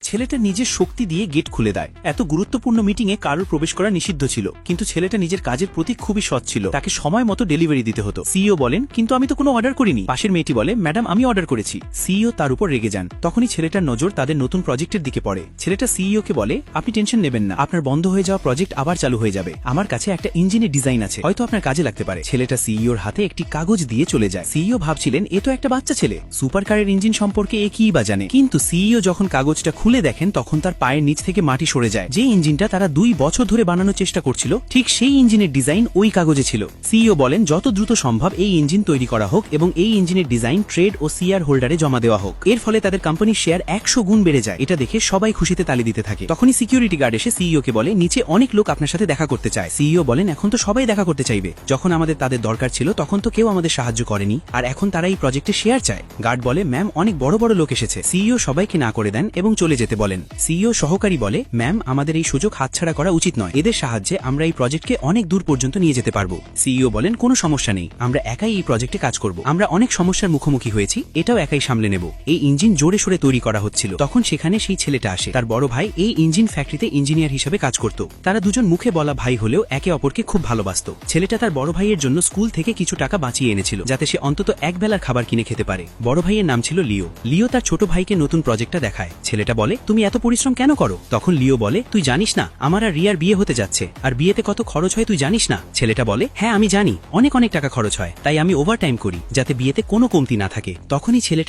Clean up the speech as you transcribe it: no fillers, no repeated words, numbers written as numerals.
ছেলেটা নিজের শক্তি দিয়ে গেট খুলে দেয়। এত গুরুত্বপূর্ণ মিটিংয়ে কারোর প্রবেশ করা নিষিদ্ধ ছিল, কিন্তু ছেলেটা নিজের কাজের প্রতি খুবই সৎ ছিল। তাকে সময় মতো ডেলিভারি দিতে হতো। সিইও বলেন, কিন্তু আমি তো কোনো অর্ডার করিনি। পাশের মেয়েটি বলে, ম্যাডাম আমি অর্ডার করেছি। সিইও তার উপর রেগে যান। তখনই ছেলেটার নজর তাদের নতুন প্রজেক্টের দিকে পড়ে। ছেলেটা সিইও কে বলে, আপনি টেনশন নেবেন না, আপনার বন্ধ হয়ে যাওয়া প্রজেক্ট আবার চালু হয়ে যাবে। আমার কাছে একটা ইঞ্জিনের ডিজাইন আছে, হয়তো আপনার কাজে লাগতে পারে। ছেলেটা সিইওর হাতে একটি কাগজ দিয়ে চলে যায়। সিইও ভাবছিলেন, এ তো একটা বাচ্চা ছেলে, সুপার কারের ইঞ্জিন সম্পর্কে এ কি বা জানে। কিন্তু সিইও যখন কাগজটা খুলে দেখেন, তখন তার পায়ের নিচ থেকে মাটি সরে যায়। যে ইঞ্জিনটা তারা 2 বছর ধরে বানানোর চেষ্টা করছিল, ঠিক সেই ইঞ্জিনের ডিজাইন ওই কাগজে ছিল। সিইও বলেন, যত দ্রুত সম্ভব এই ইঞ্জিন তৈরি করা হোক এবং এই ইঞ্জিনের ডিজাইন ট্রেড ও সিআর হোল্ডারে জমা দেওয়া হোক। এর ফলে তাদের কোম্পানির শেয়ার 100 গুণ বেড়ে যায়। এটা দেখে সবাই খুশিতে তালি দিতে থাকে। তখনই সিকিউরিটি গার্ড এসে সিইও কে বলে, নিচে অনেক লোক আপনার সাথে দেখা করতে চায়। সিইও বলেন, এখন তো সবাই দেখা করতে চাইবে। যখন আমাদের তাদের দরকার ছিল তখন তো কেউ আমাদের সাহায্য করেনি, আর এখন তারা এই প্রজেক্টে শেয়ার চায়। গার্ড বলে, ম্যাম অনেক বড় বড় লোক এসেছে। সিইও সবাইকে না করে দেন এবং চলে যেতে বলেন। সিইও সহকারী বলে, ম্যাম আমাদের এই সুযোগ হাতছাড়া করা উচিত নয়। এদের সাহায্যে আমরা এই প্রজেক্টকে অনেক দূর পর্যন্ত নিয়ে যেতে পারবো। সিইও বলেন, কোনো সমস্যা নেই, আমরা একাই এই প্রজেক্টে কাজ করব। আমরা অনেক সমস্যার মুখোমুখি হয়েছি, এটাও একাই সামলে নেব। এই ইঞ্জিন জোরে সোরে তৈরি করা হচ্ছিল। তখন সেখানে সেই ছেলেটা আসে। তার বড় ভাই এই ইঞ্জিন ফ্যাক্টরিতে ইঞ্জিনিয়ার হিসেবে কাজ করত। তারা দুজন মুখে বলা ভাই হলেও একে অপরকে খুব ভালোবাসত। ছেলেটা তার বড় ভাইয়ের জন্য স্কুল থেকে কিছু টাকা বাঁচিয়ে এনেছিল, যাতে সে অন্তত এক বেলার খাবার কিনে খেতে পারে। বড় ভাইয়ের নাম ছিল লিও। লিও তার ছোট ভাইকে নতুন প্রজেক্টটা দেখায়। ছেলেটা বলে, তুমি এত পরিশ্রম কেন করো? তখন লিও বলে, তুই জানিস না আমার আর রিয়ার বিয়ে হতে যাচ্ছে, আর বিয়েতে কত খরচ হয় তুই জানিস না? ছেলেটা বলে, হ্যাঁ আমি জানি, অনেক অনেক টাকা খরচ হয়, তাই আমি ওভারটাইম করি যাতে বিয়েতে কোনো কমতি না থাকে। তখনই ছেলেটা